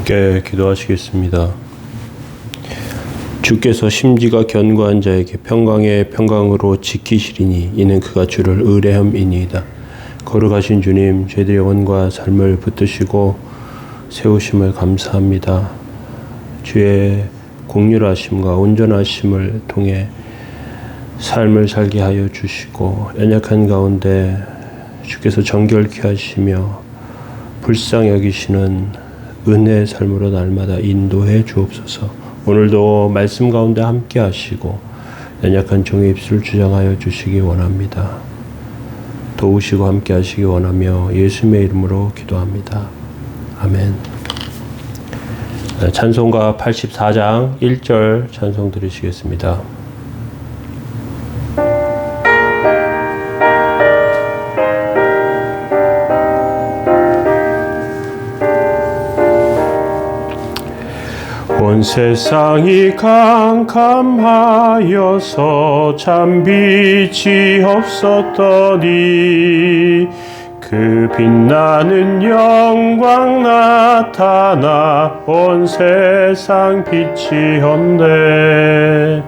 함께 기도하시겠습니다. 주께서 심지가 견고한 자에게 평강의 평강으로 지키시리니 이는 그가 주를 의뢰함이니이다. 거룩하신 주님, 저희들의 영혼과 삶을 붙드시고 세우심을 감사합니다. 주의 공률하심과 온전하심을 통해 삶을 살게 하여 주시고 연약한 가운데 주께서 정결케 하시며 불쌍히 여기시는 은혜의 삶으로 날마다 인도해 주옵소서. 오늘도 말씀 가운데 함께 하시고 연약한 종의 입술을 주장하여 주시기 원합니다. 도우시고 함께 하시기 원하며 예수님의 이름으로 기도합니다. 아멘. 찬송가 84장 1절 찬송 드리시겠습니다. 온 세상이 캄캄하여서 참 빛이 없었더니 그 빛나는 영광 나타나 온 세상 빛이 없네.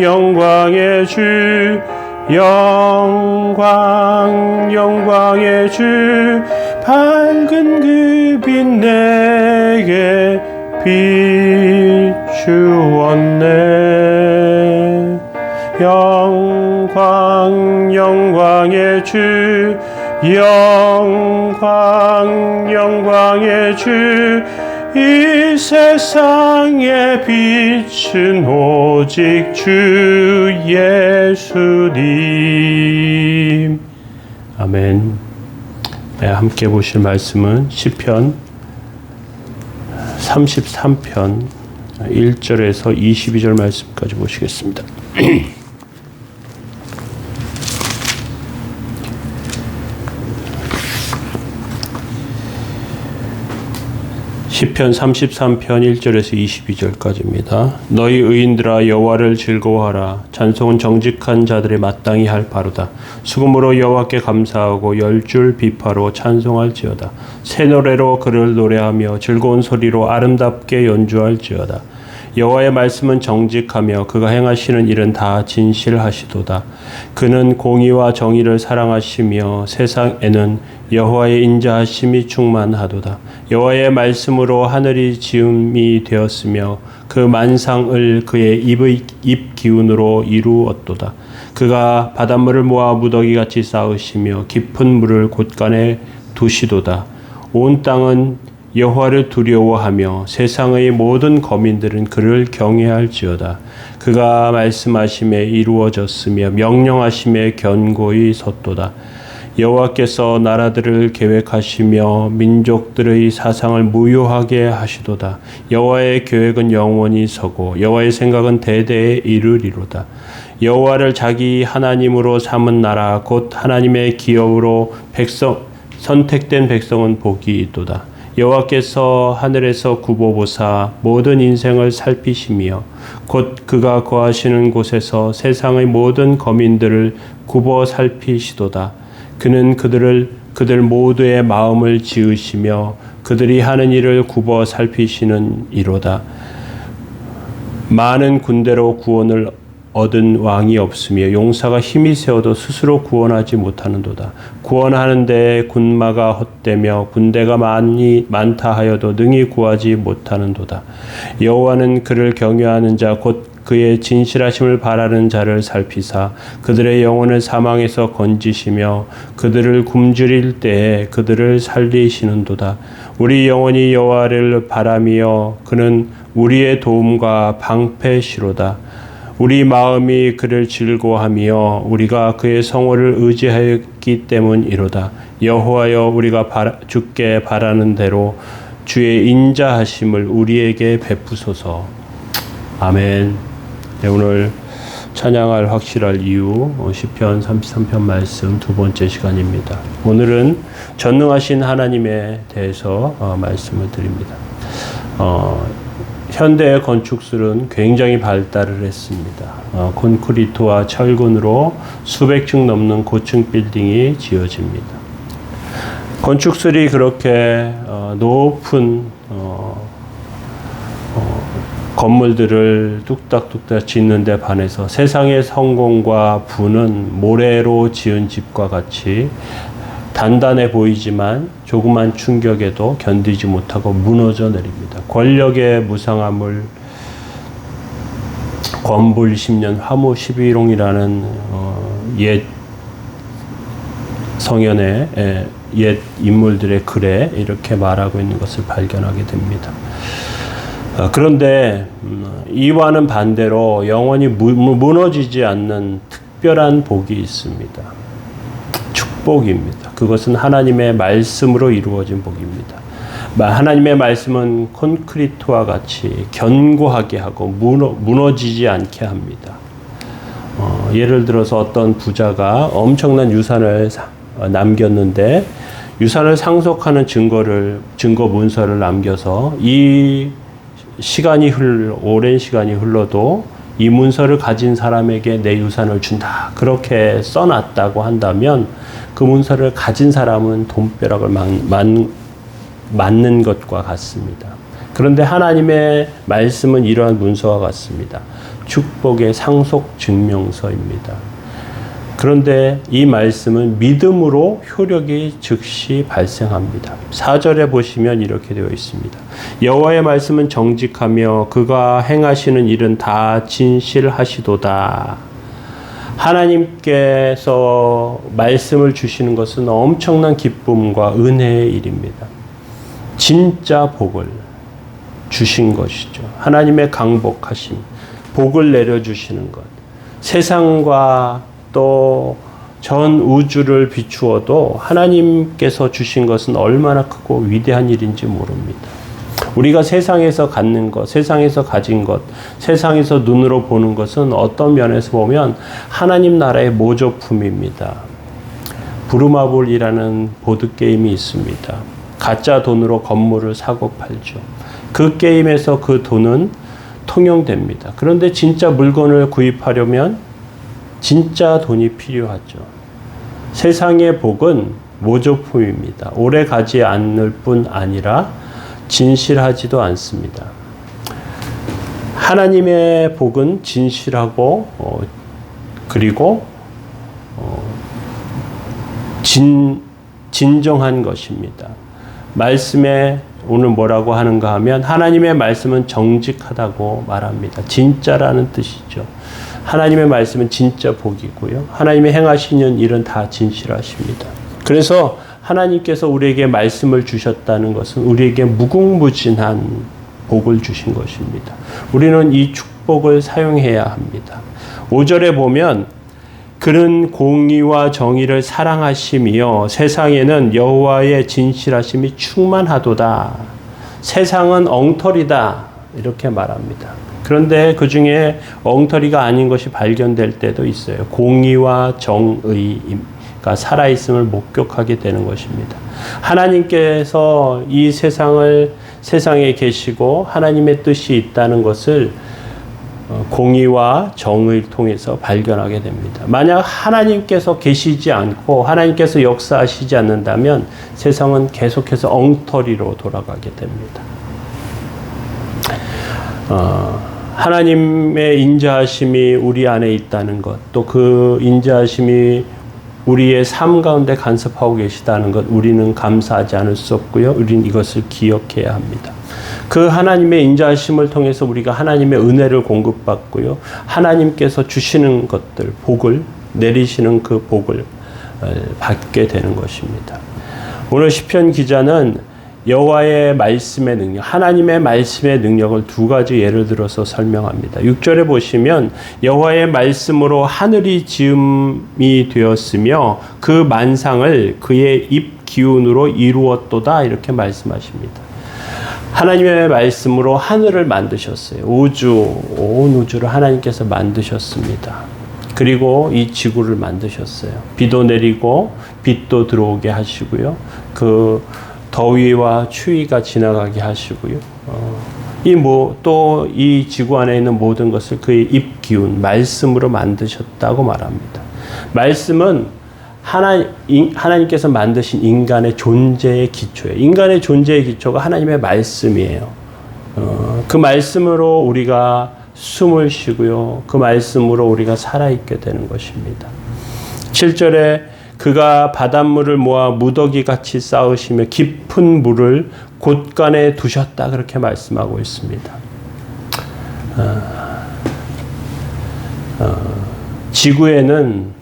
영광의 주, 영광의 주, 밝은 그 빛 내게 비추었네. 영광의 주, 영광의 주, 이 세상의 빛은 오직 주 예수님. 아멘. 함께 보실 말씀은 시편 33편 1절에서 22절 말씀까지 보시겠습니다. 시편 33편 1절에서 22절까지입니다. 너희 의인들아 여호와를 즐거워하라. 찬송은 정직한 자들의 마땅히 할 바로다. 수금으로 여호와께 감사하고 열줄 비파로 찬송할지어다. 새 노래로 그를 노래하며 즐거운 소리로 아름답게 연주할지어다. 여호와의 말씀은 정직하며 그가 행하시는 일은 다 진실하시도다. 그는 공의와 정의를 사랑하시며 세상에는 여호와의 인자하심이 충만하도다. 여호와의 말씀으로 하늘이 지음이 되었으며 그 만상을 그의 입 기운으로 이루었도다. 그가 바닷물을 모아 무더기같이 쌓으시며 깊은 물을 곳간에 두시도다. 온 땅은 여호와를 두려워하며 세상의 모든 거민들은 그를 경외할지어다. 그가 말씀하심에 이루어졌으며 명령하심에 견고히 섰도다. 여호와께서 나라들을 계획하시며 민족들의 사상을 무효하게 하시도다. 여호와의 계획은 영원히 서고 여호와의 생각은 대대에 이르리로다. 여호와를 자기 하나님으로 삼은 나라 곧 하나님의 기업으로 선택된 백성은 복이 있도다. 여호와께서 하늘에서 굽어보사 모든 인생을 살피시며 곧 그가 거하시는 곳에서 세상의 모든 거민들을 굽어 살피시도다. 그는 그들 모두의 마음을 지으시며 그들이 하는 일을 굽어 살피시는 이로다. 많은 군대로 구원을 얻은 왕이 없으며 용사가 힘이 세어도 스스로 구원하지 못하는도다. 구원하는데 군마가 헛되며 군대가 많다 하여도 능히 구하지 못하는도다. 여호와는 그를 경외하는 자 곧 그의 진실하심을 바라는 자를 살피사 그들의 영혼을 사망에서 건지시며 그들을 굶주릴 때에 그들을 살리시는도다. 우리 영혼이 여호와를 바라며 그는 우리의 도움과 방패시로다. 우리 마음이 그를 즐거워하며 우리가 그의 성호를 의지하였기 때문이로다. 여호와여 우리가 주께 바라는 대로 주의 인자하심을 우리에게 베푸소서. 아멘. 네, 오늘 찬양할 확실할 이유 시편 33편 말씀 두 번째 시간입니다. 오늘은 전능하신 하나님에 대해서 말씀을 드립니다. 현대의 건축술은 굉장히 발달을 했습니다. 콘크리트와 철근으로 수백 층 넘는 고층 빌딩이 지어집니다. 건축술이 그렇게 높은 건물들을 뚝딱뚝딱 짓는 데 반해서 세상의 성공과 부는 모래로 지은 집과 같이 단단해 보이지만 조그만 충격에도 견디지 못하고 무너져 내립니다. 권력의 무상함을 권불 10년 화무 11홍이라는 옛 성현의 옛 인물들의 글에 이렇게 말하고 있는 것을 발견하게 됩니다. 그런데 이와는 반대로 영원히 무너지지 않는 특별한 복이 있습니다. 축복입니다. 그것은 하나님의 말씀으로 이루어진 복입니다. 하나님의 말씀은 콘크리트와 같이 견고하게 하고 무너지지 않게 합니다. 예를 들어서 어떤 부자가 엄청난 유산을 남겼는데 유산을 상속하는 증거 문서를 남겨서 이 오랜 시간이 흘러도 이 문서를 가진 사람에게 내 유산을 준다. 그렇게 써놨다고 한다면 그 문서를 가진 사람은 돈벼락을 맞는 것과 같습니다. 그런데 하나님의 말씀은 이러한 문서와 같습니다. 축복의 상속 증명서입니다. 그런데 이 말씀은 믿음으로 효력이 즉시 발생합니다. 4절에 보시면 이렇게 되어 있습니다. 여호와의 말씀은 정직하며 그가 행하시는 일은 다 진실하시도다. 하나님께서 말씀을 주시는 것은 엄청난 기쁨과 은혜의 일입니다. 진짜 복을 주신 것이죠. 하나님의 강복하심, 복을 내려주시는 것. 세상과 또 전 우주를 비추어도 하나님께서 주신 것은 얼마나 크고 위대한 일인지 모릅니다. 우리가 세상에서 갖는 것, 세상에서 가진 것, 세상에서 눈으로 보는 것은 어떤 면에서 보면 하나님 나라의 모조품입니다. 부루마블이라는 보드게임이 있습니다. 가짜 돈으로 건물을 사고 팔죠. 그 게임에서 그 돈은 통용됩니다. 그런데 진짜 물건을 구입하려면 진짜 돈이 필요하죠. 세상의 복은 모조품입니다. 오래 가지 않을 뿐 아니라 진실하지도 않습니다. 하나님의 복은 진실하고 그리고 진정한 것입니다. 말씀에 오늘 뭐라고 하는가 하면 하나님의 말씀은 정직하다고 말합니다. 진짜라는 뜻이죠. 하나님의 말씀은 진짜 복이고요. 하나님의 행하시는 일은 다 진실하십니다. 그래서 하나님께서 우리에게 말씀을 주셨다는 것은 우리에게 무궁무진한 복을 주신 것입니다. 우리는 이 축복을 사용해야 합니다. 5절에 보면 그는 공의와 정의를 사랑하시며 세상에는 여호와의 진실하심이 충만하도다. 세상은 엉터리다. 이렇게 말합니다. 그런데 그 중에 엉터리가 아닌 것이 발견될 때도 있어요. 공의와 정의가 살아있음을 목격하게 되는 것입니다. 하나님께서 이 세상에 계시고 하나님의 뜻이 있다는 것을 공의와 정의를 통해서 발견하게 됩니다. 만약 하나님께서 계시지 않고 하나님께서 역사하시지 않는다면 세상은 계속해서 엉터리로 돌아가게 됩니다. 하나님의 인자하심이 우리 안에 있다는 것, 또 그 인자하심이 우리의 삶 가운데 간섭하고 계시다는 것, 우리는 감사하지 않을 수 없고요. 우리는 이것을 기억해야 합니다. 그 하나님의 인자하심을 통해서 우리가 하나님의 은혜를 공급받고요. 하나님께서 주시는 것들, 복을 내리시는 그 복을 받게 되는 것입니다. 오늘 시편 기자는 여호와의 말씀의 능력, 하나님의 말씀의 능력을 두 가지 예를 들어서 설명합니다. 6절에 보시면 여호와의 말씀으로 하늘이 지음이 되었으며 그 만상을 그의 입 기운으로 이루었도다 이렇게 말씀하십니다. 하나님의 말씀으로 하늘을 만드셨어요. 온 우주를 하나님께서 만드셨습니다. 그리고 이 지구를 만드셨어요. 비도 내리고 빛도 들어오게 하시고요. 그 더위와 추위가 지나가게 하시고요. 또 이 지구 안에 있는 모든 것을 그의 입 기운, 말씀으로 만드셨다고 말합니다. 말씀은 하나님께서 만드신 인간의 존재의 기초예요. 인간의 존재의 기초가 하나님의 말씀이에요. 그 말씀으로 우리가 숨을 쉬고요. 그 말씀으로 우리가 살아있게 되는 것입니다. 7절에 그가 바닷물을 모아 무더기같이 쌓으시며 깊은 물을 곳간에 두셨다. 그렇게 말씀하고 있습니다. 지구에는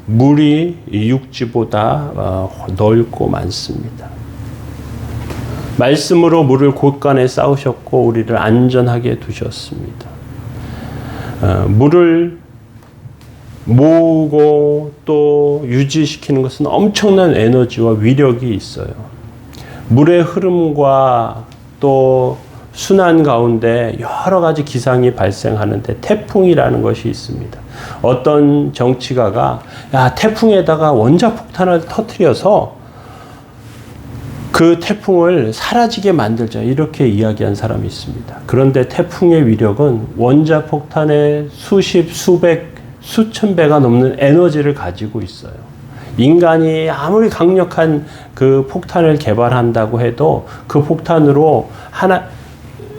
물이 육지보다 넓고 많습니다. 말씀으로 물을 곳간에 쌓으셨고 우리를 안전하게 두셨습니다. 물을 모으고 또 유지시키는 것은 엄청난 에너지와 위력이 있어요. 물의 흐름과 또 순환 가운데 여러 가지 기상이 발생하는데 태풍이라는 것이 있습니다. 어떤 정치가가 태풍에다가 원자폭탄을 터뜨려서 그 태풍을 사라지게 만들자 이렇게 이야기한 사람이 있습니다. 그런데 태풍의 위력은 원자폭탄의 수십, 수백, 수천 배가 넘는 에너지를 가지고 있어요. 인간이 아무리 강력한 그 폭탄을 개발한다고 해도 그 폭탄으로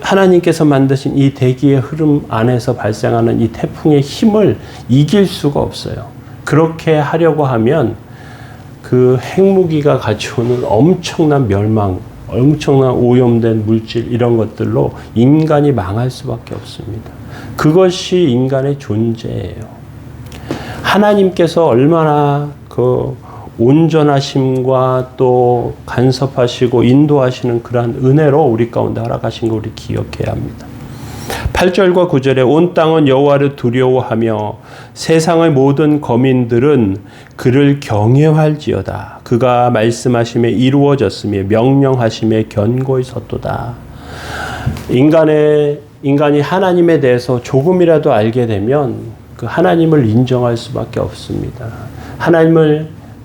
하나님께서 만드신 이 대기의 흐름 안에서 발생하는 이 태풍의 힘을 이길 수가 없어요. 그렇게 하려고 하면 그 핵무기가 가져오는 엄청난 멸망, 엄청난 오염된 물질 이런 것들로 인간이 망할 수밖에 없습니다. 그것이 인간의 존재예요. 하나님께서 얼마나 그 온전하심과 또 간섭하시고 인도하시는 그러한 은혜로 우리 가운데 허락하신 거 우리 기억해야 합니다. 8절과 9절에 온 땅은 여호와를 두려워하며 세상의 모든 거민들은 그를 경외할지어다. 그가 말씀하심에 이루어졌으며 명령하심에 견고히 섰도다. 인간이 하나님에 대해서 조금이라도 알게 되면 그 하나님을 인정할 수밖에 없습니다.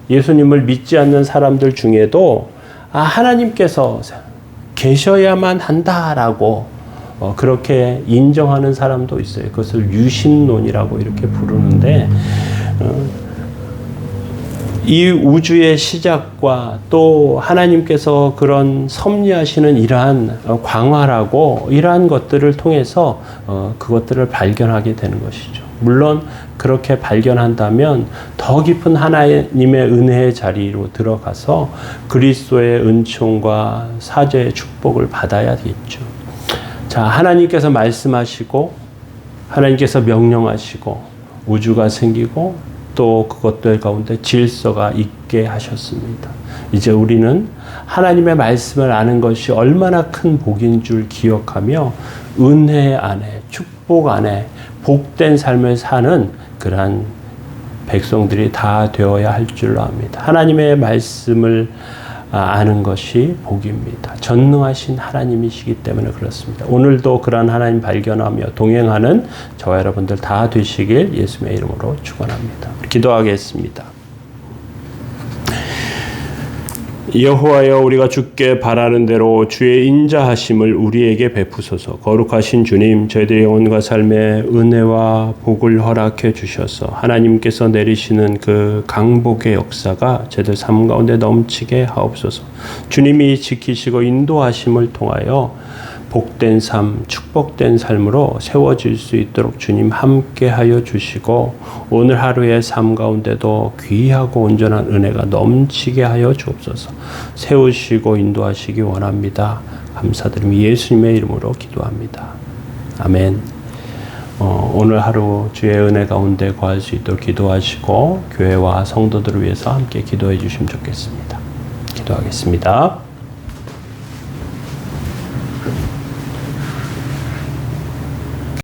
예수님을 믿지 않는 사람들 중에도 하나님께서 계셔야만 한다라고 그렇게 인정하는 사람도 있어요. 그것을 유신론이라고 이렇게 부르는데 이 우주의 시작과 또 하나님께서 그런 섭리하시는 이러한 광활하고 이러한 것들을 통해서 그것들을 발견하게 되는 것이죠. 물론 그렇게 발견한다면 더 깊은 하나님의 은혜의 자리로 들어가서 그리스도의 은총과 사죄의 축복을 받아야겠죠. 자, 하나님께서 말씀하시고 하나님께서 명령하시고 우주가 생기고 또 그것들 가운데 질서가 있게 하셨습니다. 이제 우리는 하나님의 말씀을 아는 것이 얼마나 큰 복인 줄 기억하며 은혜 안에 축복 안에 복된 삶을 사는 그러한 백성들이 다 되어야 할 줄로 압니다. 하나님의 말씀을 아는 것이 복입니다. 전능하신 하나님이시기 때문에 그렇습니다. 오늘도 그러한 하나님 발견하며 동행하는 저와 여러분들 다 되시길 예수님의 이름으로 축원합니다. 기도하겠습니다. 여호와여, 우리가 주께 바라는 대로 주의 인자하심을 우리에게 베푸소서. 거룩하신 주님, 저희들의 영혼과 삶에 은혜와 복을 허락해 주셔서 하나님께서 내리시는 그 강복의 역사가 저희들 삶 가운데 넘치게 하옵소서. 주님이 지키시고 인도하심을 통하여 복된 삶, 축복된 삶으로 세워질 수 있도록 주님 함께하여 주시고 오늘 하루의 삶 가운데도 귀하고 온전한 은혜가 넘치게 하여 주옵소서. 세우시고 인도하시기 원합니다. 감사드리며 예수님의 이름으로 기도합니다. 아멘. 오늘 하루 주의 은혜 가운데 거할 수 있도록 기도하시고 교회와 성도들을 위해서 함께 기도해 주시면 좋겠습니다. 기도하겠습니다.